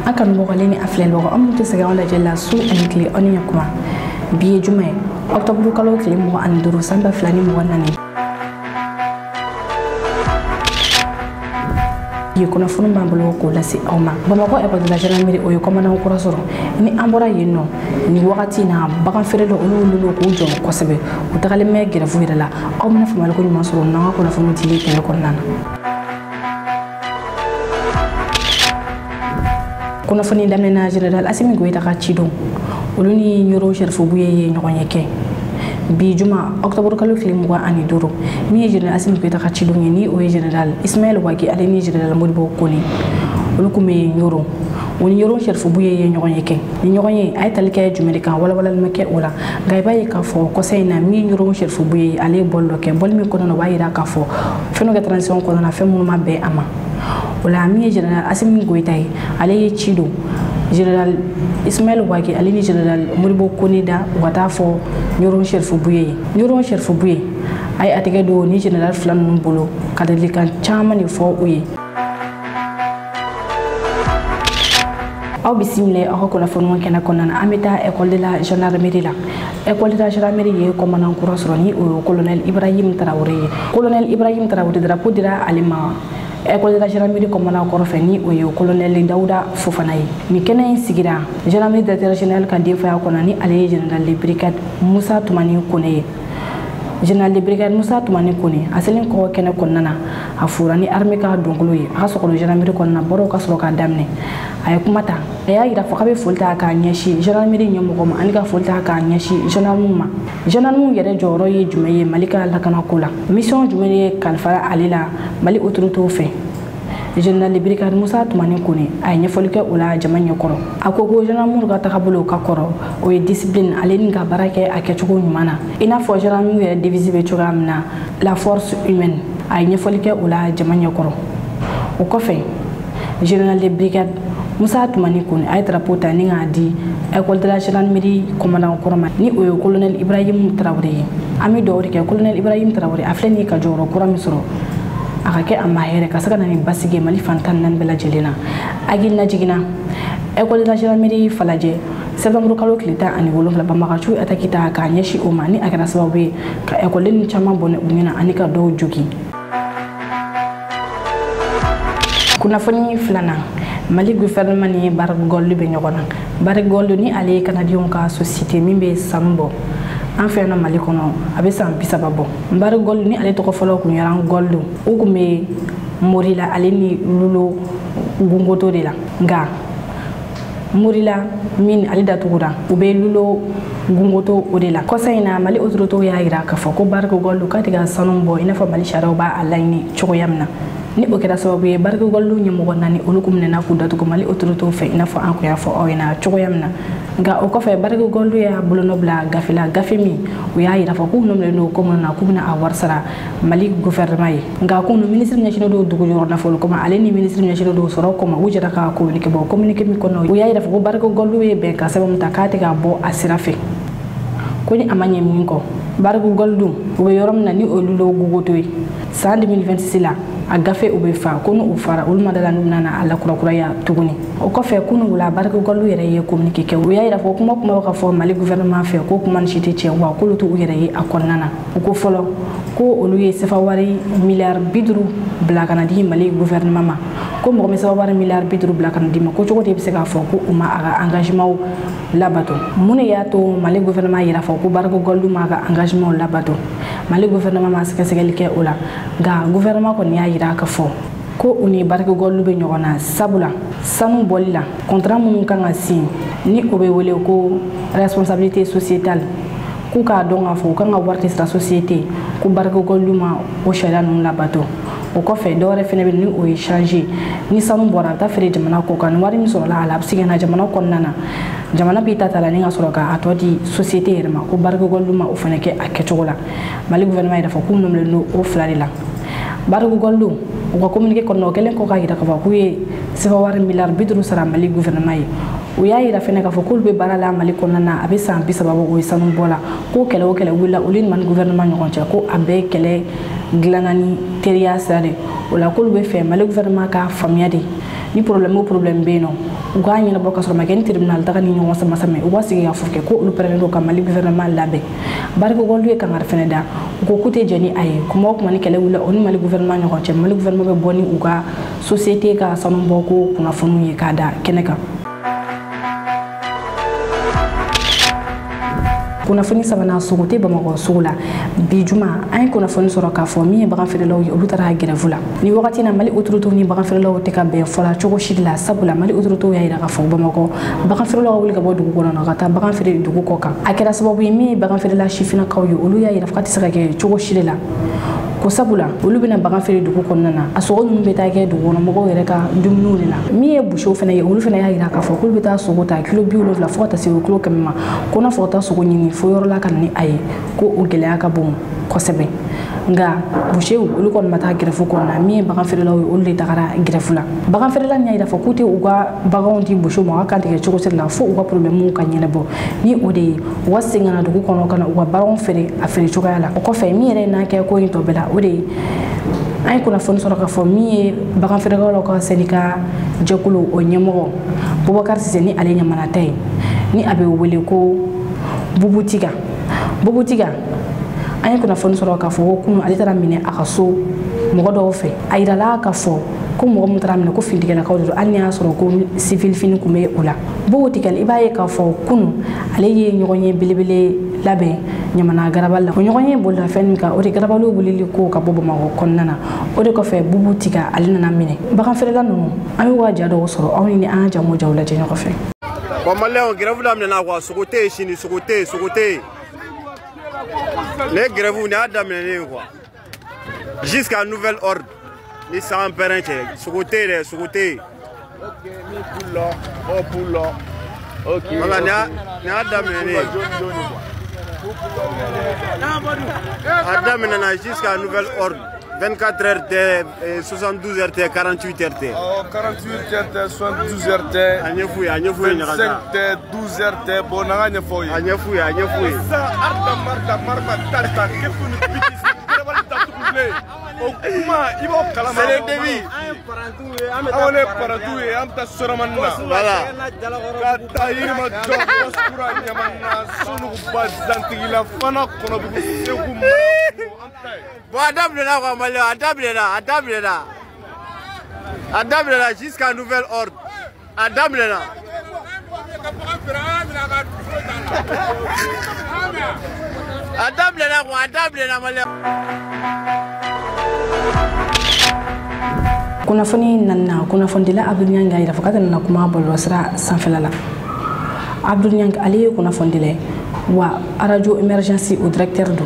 akan bogale ni aflel bogo am to sega wala jella su enkli oni yakuma biye jume octobre kalo kli mo an duru samba flani mo wanani ye kono funu mbambolo ko lasi awma bamako e ko de la gendarmerie o ko manan ko rasoro ni ambora yenno ni wakati na bakan ferelo olu ko jo ko sebe o tagale me gira fu la aw mana famal ko ni masoro na ko na funu tili tele ko nana kono funi damena general Assimi Goïta ka cidon olu ni nyoro sherfu buye nyogonyeke bi juma octobre kalo film wa ani duro mi general Assimi Goïta ka cidon ni o general Ismaël Wagi ale ni general Modibo Koni olu kume nyoro woni nyoro sherfu buye nyogonyeke ni nyogonye ay talike jumeli kan wala make wala gaybaye ka fo ko sayna mi nyoro sherfu buye ale bollo ke bolmi kono no wayira ka fo feno ga transition kono na femu ma be ama wala mi general Assimi Goïta ale cido general Ismaël Wagi ale ni general Modibo Koni da wata fo nyoro sherfu buye ay atege do ni general flan bolo kadali kan chamani fo uye aw bisimile aw ko la fonu kena konana amita école de la gendarmerie la école de la gendarmerie ye commandant Kourasroni o colonel Ibrahim Traoré drapeau dira alima école de la gendarmerie commandant Korofeni o colonel Daouda Fofana mi kenen sigira gendarmerie directeur général kan defa konani ale général de brigade Moussa Toumani Kone général de brigade Moussa Toumani Kone aselen ko kene konnana afurani armée ka dongolo ye a sokolo gendarmerie konna boro ka soro ka damne ay kumata ya ira fo kabe folta ka nyashi gendarmerie nyomo ma aniga folta ka nyashi gendarme yere joro ye jumeye malika lakana kula mission jumeye kalfara alila mali autorité fe général de brigade Moussa Toumani Kone ay nyafolike ula jamanya koro akoko gendarme ga takabolo ka koro o ye discipline aleni ga barake akechugo nyumana ina fo gendarme yere divisible chugamna la force humaine ay nyafolike ula jamanya koro o kofe général de brigade Moussa Toumani Kone ay drapeau tani ngadi école de la gendarmerie commandant Koroma ni o colonel Ibrahim Traoré ami dawri ke colonel Ibrahim Traoré afleni ka joro kurami soro akake amahere kasaka na basige mali fantan nan bela jelena agil na jigina école de la gendarmerie falaje septembre kalo klita ani wolofla bamakachu atakita ka nyeshi omani akana sababu ka école ni chama bone umina anika do jogi kuna fani flana mali gouvernement ni bar gollu be nyogona bar gollu ni ale canadion ka société mimbe sambo en fait na mali kono abe sam bisababo bar gollu ni ale to ko folo ko nyaran gollu ugume morila ale ni lulo gungoto de la nga morila min ale datugura ube lulo gungoto odela kosaina mali autorité ya ira ka foko bar gollu ka tiga sanombo ina fa mali sharaba alaini chogoyamna ni o kera sababu ye barke gollu nyamo nani olukum ne na ku datu ko mali autorité fe ina fo an ko ya fo o ina chogoyamna ga o ko fe barke gollu ya bulono bla gafila gafemi o ya ira fo ko no le no ko na ku na awar sara mali gouvernement ga ko no ministre national do dugo jor na fo ko ma ale ni ministre national do soro ko ma wujira ka communiquer bo communiquer mi ko no o ya ira fo barke gollu ye be ka sabam takati ga bo asira fe ko ni amanye min ko barke gollu o yorom na ni o lulo gugotoy sa 2026 la agafe ubefa kono ufara ulma dala nana ala kura ya tuguni o ko fe kono wala barke gollu yere ye communiquer ke wiya ira fo kuma ka fo mali gouvernement fe ko kuma nchiti che wa ko lutu yere ye akonnana ko folo ko olu ye sefa wari milliard bidru bla kanadi mali gouvernement ma ko mo me sefa wari milliard bidru bla kanadi ma ko chogo te se ka fo ko uma aga engagement labato mune ya to mali gouvernement yira fo ko barke gollu ma ga engagement labato mali gouvernement ma se ke ola ga gouvernement ko ni yira ka fo ko uni barke gollu be nyogona sabula sanu bolila contrat mun kan asi ni obe wole ko responsabilité sociétale ku ka donga fo kan warti sa société ku barke gollu ma o shara nun labato o ko fe dore fene be ni o changer ni sanu bora ta fere jamana ko kan wari mi so la ala psige na jamana ko nana jamana bi ta tala ni nga soro ka atodi société yerma ko barke gollu ma o fene ke akechogola mali gouvernement ida fo ku nom le no o flari la barke gollu ko communiquer ko no kelen ko ka ida ka fa ku ye sefa war milliard bidru sara mali gouvernement yi o ya ira fene ka fo ko be barala mali ko nana abe san bi sababu o sanu bola ko kele o kele wula ulin man gouvernement ngon cha ko abe kele glanani teriya sare wala kul be fe mali gouvernement ka famiyade ni problème be no uga nyina boka so ma gen tribunal daga ni ñoo sama sama uga sigi ya fuke ko lu prendo ka mali gouvernement labe barko goldu e kan arfene da ko kute jeni ay kuma ko mani kele wala on mali gouvernement ñoo ci mali gouvernement be boni uga société ka sanu boko kuna fonu yi kada keneka kuna foni sabana sugote bamako sugula bijuma ay kuna foni soro ka fo mi bagan fere law yu tara grève la ni wakati na mali autorité ni bagan fere law te ka be fola chogo shidla sabula mali autorité ya ira ka fo bamako bagan fere law wuli ka bodu ko na kata bagan fere dugu ko kan akira sababu mi bagan fere la shifina kaw yu olu ya ira fakati saka ke chogo shidla ko sabula olu bina bagan fere dugu ko nana asogo num beta ke dugu no mo yere ka dumnu ni la mi e busho fene olu fene ya ira ka fo kul beta sogo ta kilo bi olu la fo ta se kilo kemma ko na fo ta sogo ni fo yor la kan ni ay ko o gele aka bon ko sebe nga bushe olu kon mata greffu ko na mi bagan fere law olu le takara greffu la bagan fere la nya ida fo kuti uga bagan ti busho mo aka te choko sir la fo uga problème mu kan nyene bo ni ode wasinga na dugu kono kana uga bagan fere a fere choka yala ko fe mi re na ke ko into bela ode ay kuna fon soro ka fo mi bagan fere ko ko selika jekulu o nyemo Boubacar Cissé ni ale nyamana tay ni abe wele ko bubutiga ay kuna fon soro ka fo ko ale tara mine akaso mo do fe ay dala ka fo ko mo mo tara mine ko findiga na kawdo anya soro ko civil fini ko me ula bubutiga ibaye ka fo kunu ale ye nyogonye bilibile labe nyamana garaballa ko nyogonye bolda fen ka o de garabalu bulili ko ka bobo ma ko konnana o de ko fe bubutiga ale na mine bakan fere la no ay waja do soro awni ni anja mo jawla je nyoko fe ko malle grève dam na ko sugote shini sugote les grèves ni adam ne quoi jusqu'à nouvel ordre ni sans parente sugote OK ni pulo OK wala ni adam ne adam na jusqu'à nouvel ordre 24 heures de 72 heures de 48 heures de 48 heures de 72 heures de anyefu 5 de 12 heures de bonanga foyi anyefu sa arda marba tata kefunu bitis grabal tatukule okuma ibo kalama c'est le début awale paratoué amta soramanna voilà kata yirma jogos kura nyamanna sunu bazantigila fana kono bu segu bon adable là quoi malé adable là jusqu'à nouvel ordre adable là malé kuna foni nanna kuna fondila Abdou Niang ira fakata na kuma bolwa sra sanfelala Abdou Niang ali kuna fondile wa radio emergency au directeur do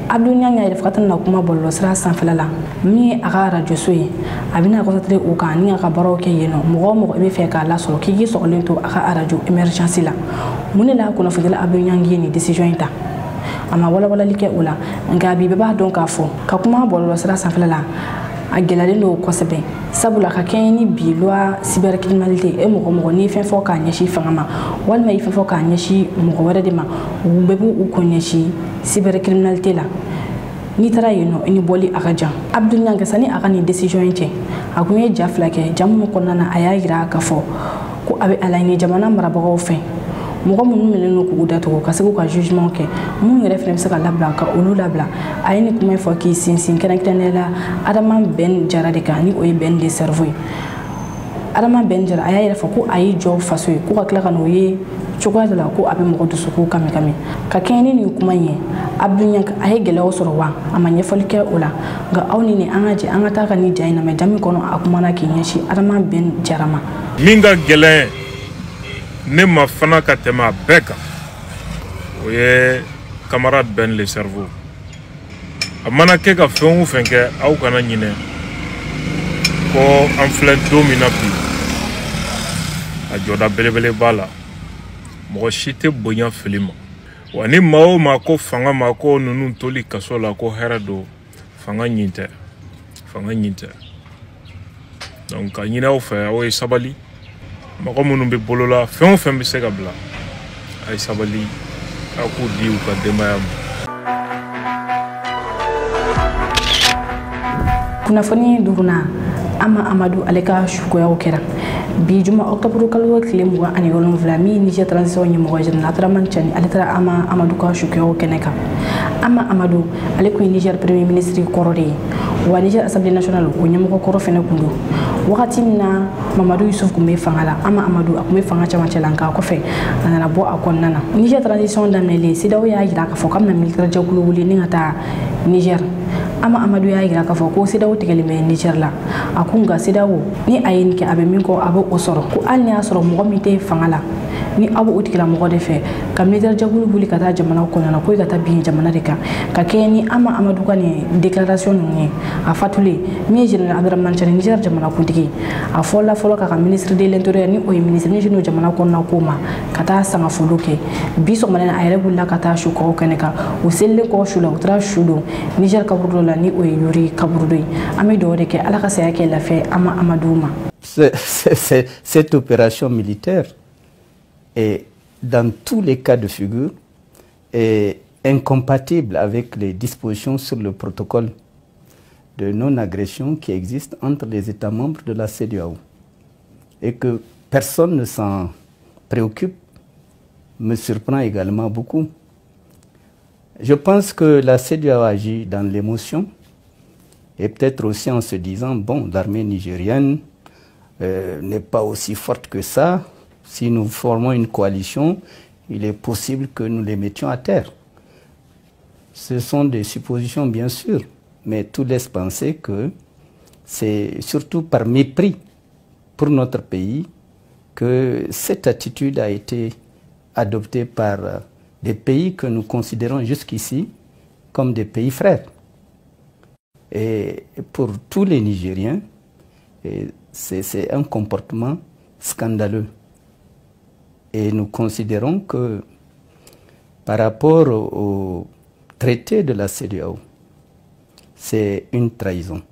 Abdou Niang ira fakata na kuma bolwa sra sanfelala mi aga radio soyi abina ko tatre o kan ni aga baro ke yeno mo be fe ka la solo ki gi so lento aga radio emergency la munela kuna fondila Abdou Niang ni décision ita ama wala like ula ngabi be ba don ka fo ka kuma bolwa sra sanfelala a gelalen do kosebe sabula ka keni bi loi cybercriminalité e mo ni fen fo ka nyashi fangama wal mai fen fo ka nyashi mo wara de ma bebu u ko nyashi cybercriminalité la ni tara yeno ni boli akaja Abdou Niang sani aka ni décision yake akunye jafla ke jamu ko nana aya gira ka fo ko abe alaini jamana marabago fe mogo munnu meleno ko gudato ko kasego ka jugement ke mun yere frem saka labla ka olu labla ayini kuma fo ki sin kenela adama ben jara de ka ni o ben de cerveau adama ben jara aya yere fo ko ayi jo faso ko ka kla ka no ye chokwa la ko abe mogo to suku kame ka keni ni kuma ye Abdou Niang ayi gele o soro wa amanye folike ola ga awni ni angaje angata ka ni jaina me jami kono akuma na ki nyashi adama ben jarama minga gele ne ma fana ka tɛmɛ a bɛɛ kan o ye camarade Ben le cerveau a mana kɛ ka fɛn o fɛn kɛ aw kana ɲinɛ ko an filɛ don min na bi a jɔda belebele b'a la mɔgɔ si tɛ bonya fili ma wa ni maa o maa ko fanga ma ko ninnu toli kaso la ko hɛrɛ don fanga ɲin tɛ donc ka ɲinɛ aw fɛ aw ye sabali mɔgɔ minnu bɛ bolola fɛn o fɛn bɛ se ka bila a ye sabali a k'u di u ka denbaya ma Kunafoni duruna ama Amadou aleka shukoya okera bi juma octobre kalo klemwa ani golon vlami Niger transition ni mo wajin na traman chani alitra ama Amadou ka shukoya okeneka ama Amadou aleko Niger premier ministre korode wa Niger assemblée nationale o nyamko koro fene kundu wakati na Mamadou Yusuf kumbe fangala ama Amadou akumbe fanga chama chelanka ko fe na bo akonnana Niger transition damnele sidaw ya yira ka fo kam na militaire jakulu wuli ni ngata Niger ama Amadou ya yira ka fo ko sidaw tigelime Niger la akunga sidaw ni ayin ke abe min ko abo osoro ko alni asoro mo mite fangala ni abo utikila mo de fe kam militaire jakulu wuli kata jamana ko na ko kata bi jamana de ka keni ama Amadou kani déclaration ni a fatuli mi général Abdourahmane Tiani Niger jamana kuntigi a fola ka ministre de l'intérieur ni o ministre ni jino jamana ko na koma kata sanga fuluke biso manena ayre bulla kata shuko kaneka o selle ko shula utra shudo Niger kabrudo la ni o yuri kabrudo ami do de ke ala ka saya ke la fe ama Amadouma. Cette opération militaire est dans tous les cas de figure est incompatible avec les dispositions sur le protocole de non-agression qui existe entre les États membres de la CEDEAO. Et que personne ne s'en préoccupe me surprend également beaucoup. Je pense que la CEDEAO agit dans l'émotion et peut-être aussi en se disant, bon, l'armée nigérienne n'est pas aussi forte que ça. Si nous formons une coalition, il est possible que nous les mettions à terre. Ce sont des suppositions, bien sûr, mais tout laisse penser que c'est surtout par mépris pour notre pays que cette attitude a été adoptée par des pays que nous considérons jusqu'ici comme des pays frères. Et pour tous les Nigériens, c'est un comportement scandaleux. Et nous considérons que par rapport au traité de la CEDEAO, c'est une trahison.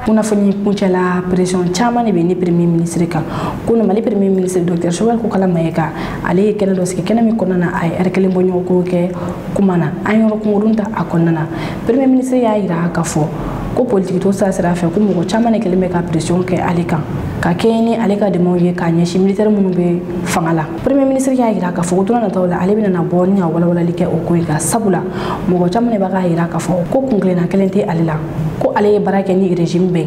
Kuna fani puncha la pression chama ne beni premier ministre ka kuna mali premier ministre Dr Showal ko kala mayeka ale kena doske kena mi konana ay erkele bonyo ko ke kumana ayoro ko murunta akonnana premier ministre ya ira ka fo ko politique to sa sera fe ko mo chama ne kele me ka pression ke alika ka keni alika de mo ye ka nyashi militaire mun be fangala premier ministre ya ira ka fo to na tawla ale bina na bonya wala like o ko ga sabula mo chama ne ba ga ira ka fo ko kungle na kelente alila ko ale barake ni régime be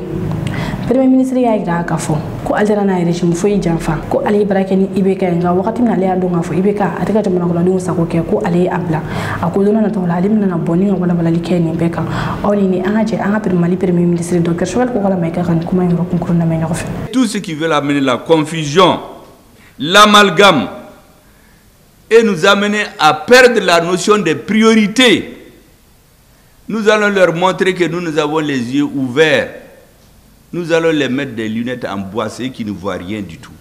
premier ministre ya ira ka fo ko alterna régime fo janfa ko ale barake ni ibeka nga wakati na ale ado nga fo ibeka ataka jamana ko ladun sako ke ko ale abla akodona na tawla ale na boni wala wala likeni beka oni ni anga mali premier ministre Dr Showal ko kala mayka kan kuma yoro ko na may ñof tous ceux qui veulent amener la confusion, l'amalgame et nous amener à perdre la notion de priorité. Nous allons leur montrer que nous avons les yeux ouverts. Nous allons les mettre des lunettes en bois, ceux qui ne voient rien du tout.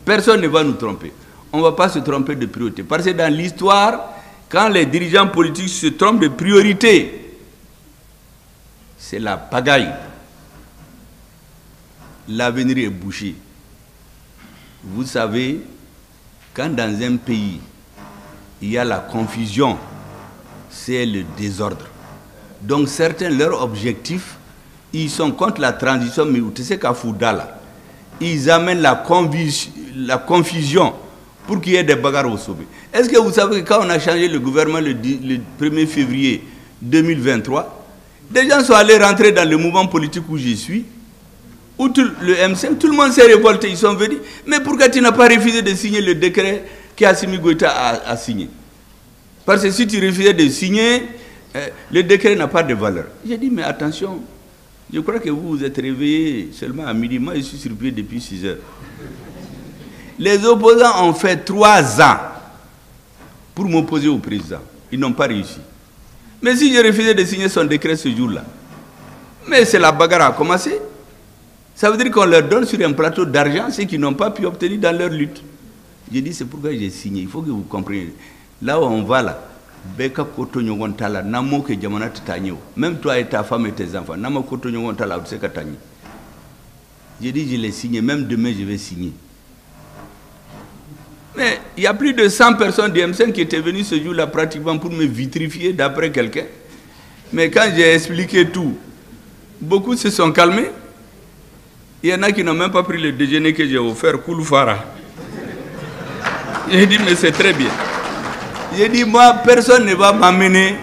Personne ne va nous tromper. On ne va pas se tromper de priorité. Parce que dans l'histoire, quand les dirigeants politiques se trompent de priorité, c'est la pagaille. L'avenir est bouché. Vous savez, quand dans un pays, il y a la confusion, c'est le désordre. Donc certains, leur objectif, ils sont contre la transition, mais tu sais qu'à Foudala, ils amènent la confusion pour qu'il y ait des bagarres au sommet. Est-ce que vous savez que quand on a changé le gouvernement le 1er février 2023, des gens sont allés rentrer dans le mouvement politique où je suis, où le M5, tout le monde s'est révolté, ils sont venus. Mais pourquoi tu n'as pas refusé de signer le décret qu'Assimi Goïta a signé? Parce que si tu refusais de signer, le décret n'a pas de valeur. J'ai dit, mais attention, je crois que vous vous êtes réveillés seulement à midi. Moi, je suis sur pied depuis 6 heures. Les opposants ont fait 3 ans pour m'opposer au président. Ils n'ont pas réussi. Mais si j'ai refusé de signer son décret ce jour-là, mais c'est la bagarre a commencé. Ça veut dire qu'on leur donne sur un plateau d'argent ce qu'ils n'ont pas pu obtenir dans leur lutte. J'ai dit, c'est pourquoi j'ai signé. Il faut que vous compreniez. Là où on va là, même toi et ta femme et tes enfants, j'ai dit, je l'ai signé. Même demain, je vais signer. Mais il y a plus de 100 personnes du M5 qui étaient venues ce jour-là pratiquement pour me vitrifier d'après quelqu'un. Mais quand j'ai expliqué tout, beaucoup se sont calmés. Il y en a qui n'ont même pas pris le déjeuner que j'ai offert, Kouloufara. J'ai dit, mais c'est très bien. J'ai dit, moi, personne ne va m'amener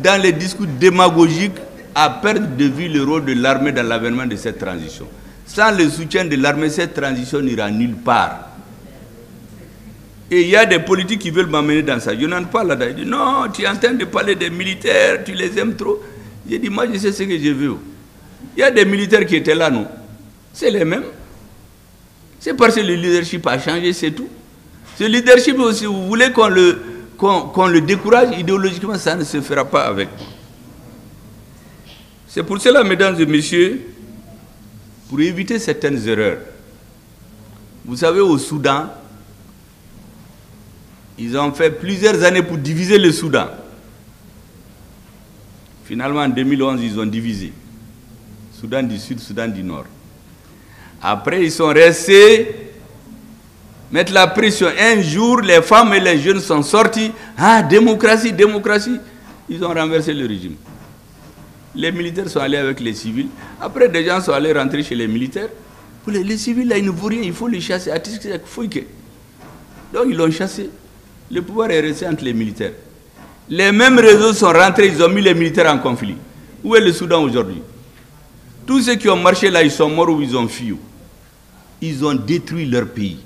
dans les discours démagogiques à perdre de vue le rôle de l'armée dans l'avènement de cette transition. Sans le soutien de l'armée, cette transition n'ira nulle part. Et il y a des politiques qui veulent m'amener dans ça. Je n'en parle là-dedans. Ils disent, non, tu es en train de parler des militaires, tu les aimes trop. J'ai dit, moi, je sais ce que je veux. Il y a des militaires qui étaient là, non? C'est les mêmes. C'est parce que le leadership a changé, c'est tout. Ce leadership, si vous voulez qu'on le décourage idéologiquement, ça ne se fera pas avec moi. C'est pour cela, mesdames et messieurs, pour éviter certaines erreurs. Vous savez, au Soudan, ils ont fait plusieurs années pour diviser le Soudan. Finalement, en 2011, ils ont divisé. Soudan du Sud, Soudan du Nord. Après, ils sont restés mettre la pression. Un jour, les femmes et les jeunes sont sortis. Ah, démocratie, démocratie. Ils ont renversé le régime. Les militaires sont allés avec les civils. Après, des gens sont allés rentrer chez les militaires. Les civils, là, ils ne vaut rien. Il faut les chasser. Donc, ils l'ont chassé. Le pouvoir est resté entre les militaires. Les mêmes réseaux sont rentrés. Ils ont mis les militaires en conflit. Où est le Soudan aujourd'hui? Tous ceux qui ont marché là, ils sont morts ou ils ont fui. Ils ont détruit leur pays.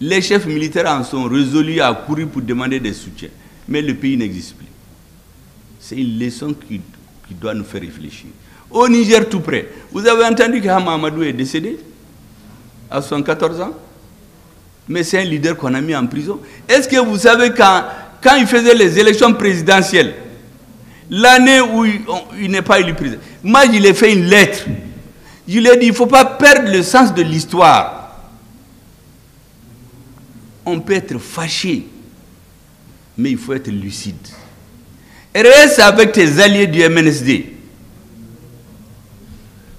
Les chefs militaires en sont résolus à courir pour demander des soutiens. Mais le pays n'existe plus. C'est une leçon qui doit nous faire réfléchir. Au Niger, tout près, vous avez entendu que Hama Amadou est décédé à 74 ans? Mais c'est un leader qu'on a mis en prison. Est-ce que vous savez quand il faisait les élections présidentielles, l'année où il n'est pas élu président, moi, je lui ai fait une lettre. Je lui ai dit, il ne faut pas perdre le sens de l'histoire. On peut être fâché, mais il faut être lucide. Reste avec tes alliés du MNSD.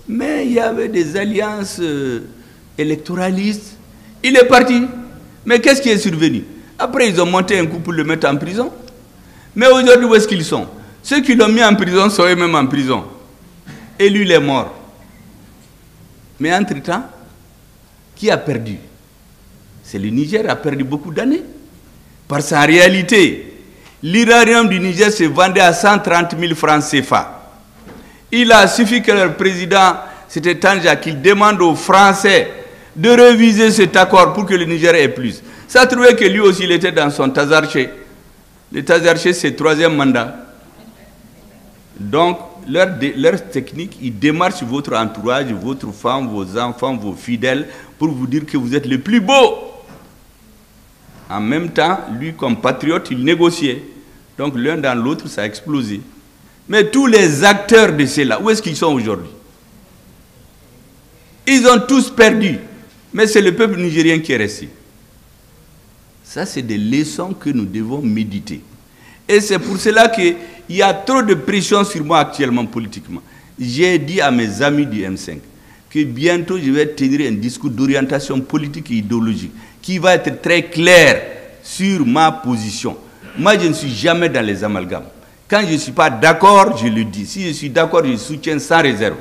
Mais il y avait des alliances électoralistes. Il est parti. Mais qu'est-ce qui est survenu? Après, ils ont monté un coup pour le mettre en prison. Mais aujourd'hui, où est-ce qu'ils sont? Ceux qui l'ont mis en prison sont eux-mêmes en prison. Et lui, il est mort. Mais entre-temps, qui a perdu? C'est le Niger qui a perdu beaucoup d'années. Parce qu'en réalité, l'uranium du Niger se vendait à 130 000 francs CFA. Il a suffi que le président, c'était Tanja, qu'il demande aux Français de réviser cet accord pour que le Niger ait plus. Ça trouvait que lui aussi, il était dans son Tazarché. Le Tazarché, c'est le 3e mandat. Donc, leur technique, ils démarchent votre entourage, votre femme, vos enfants, vos fidèles, pour vous dire que vous êtes le plus beau. En même temps, lui, comme patriote, il négociait. Donc, l'un dans l'autre, ça a explosé. Mais tous les acteurs de cela, où est-ce qu'ils sont aujourd'hui? Ils ont tous perdu. Mais c'est le peuple nigérien qui est resté. Ça, c'est des leçons que nous devons méditer. Et c'est pour cela qu'il y a trop de pression sur moi actuellement politiquement. J'ai dit à mes amis du M5 que bientôt je vais tenir un discours d'orientation politique et idéologique qui va être très clair sur ma position. Moi, je ne suis jamais dans les amalgames. Quand je ne suis pas d'accord, je le dis. Si je suis d'accord, je soutiens sans réserve.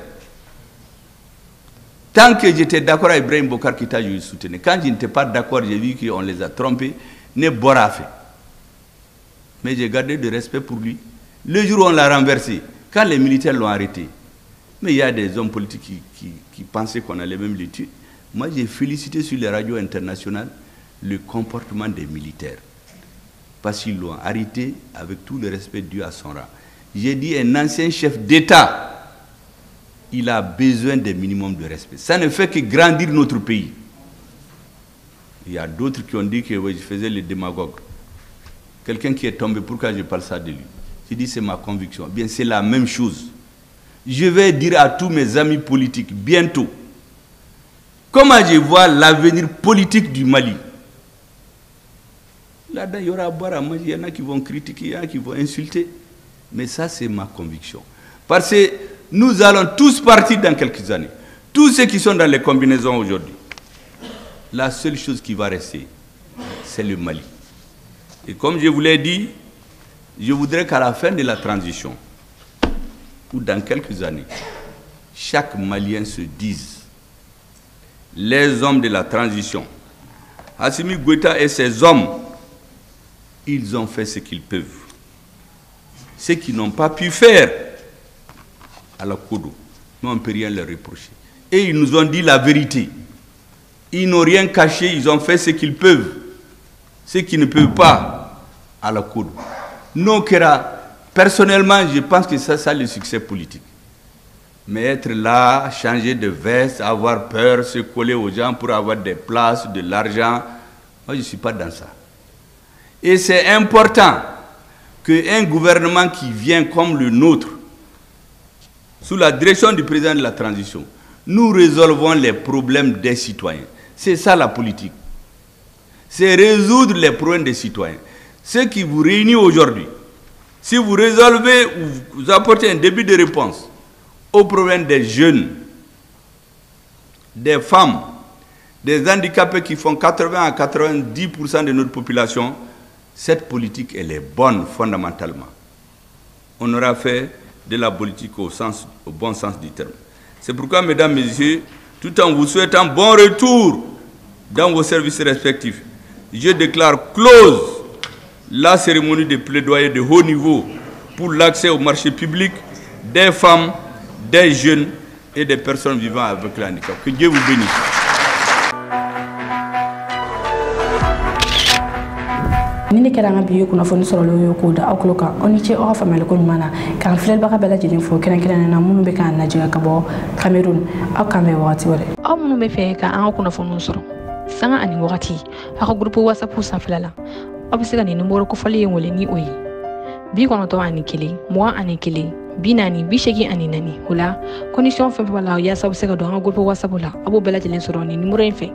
Tant que j'étais d'accord avec Ibrahim Bokar Keïta, je le soutenais. Quand je n'étais pas d'accord, j'ai vu qu'on les a trompés, ne bora fait. Mais j'ai gardé de respect pour lui. Le jour où on l'a renversé, quand les militaires l'ont arrêté, mais il y a des hommes politiques qui pensaient qu'on allait même les tuer. Moi, j'ai félicité sur les radios internationales le comportement des militaires. Parce qu'ils l'ont arrêté avec tout le respect dû à son rang. J'ai dit, un ancien chef d'État, il a besoin d'un minimum de respect. Ça ne fait que grandir notre pays. Il y a d'autres qui ont dit que oui, je faisais le démagogue. Quelqu'un qui est tombé, pourquoi je parle ça de lui? Je dis, c'est ma conviction. Bien, c'est la même chose. Je vais dire à tous mes amis politiques, bientôt, comment je vois l'avenir politique du Mali. Là-dedans, il y aura à boire à manger, il y en a qui vont critiquer, il y en a qui vont insulter. Mais ça, c'est ma conviction. Parce que nous allons tous partir dans quelques années. Tous ceux qui sont dans les combinaisons aujourd'hui. La seule chose qui va rester, c'est c'est le Mali. Et comme je vous l'ai dit, je voudrais qu'à la fin de la transition, ou dans quelques années, chaque Malien se dise, les hommes de la transition, Assimi Goïta et ses hommes, ils ont fait ce qu'ils peuvent. Ce qu'ils n'ont pas pu faire à la Kodo, mais on ne peut rien leur reprocher. Et ils nous ont dit la vérité. Ils n'ont rien caché, ils ont fait ce qu'ils peuvent. Ce qu'ils ne peuvent pas à la Kodo. Non, personnellement, je pense que c'est ça le succès politique. Mais être là, changer de veste, avoir peur, se coller aux gens pour avoir des places, de l'argent, moi je ne suis pas dans ça. Et c'est important qu'un gouvernement qui vient comme le nôtre, sous la direction du président de la transition, nous résolvons les problèmes des citoyens. C'est ça la politique. C'est résoudre les problèmes des citoyens. Ce qui vous réunit aujourd'hui, si vous résolvez ou vous apportez un début de réponse aux problèmes des jeunes, des femmes, des handicapés qui font 80 à 90% de notre population, cette politique, elle est bonne fondamentalement. On aura fait de la politique au bon sens du terme. C'est pourquoi, mesdames, messieurs, tout en vous souhaitant bon retour dans vos services respectifs, je déclare close la cérémonie de plaidoyer de haut niveau pour l'accès au marché public des femmes, des jeunes et des personnes vivant avec le handicap. Que Dieu vous bénisse. Nini kera nga biyo kuna foni soro loyo koda akloka oni che o famel ko nyumana kan flel baka bela jilin fo kenen kenen na munu be kan na jiga kabo Cameroon akame wati wore o munu be fe ka an kuna foni soro sanga ani wakati aka groupe WhatsApp sa flala obisiga ni numero ko fali ngole ni oyi bi kono to ani kili mo ani kili binani bishegi ani nani hula condition fe bala ya sabu sega do an groupe WhatsApp la abo bela jilin soro ni numero en fe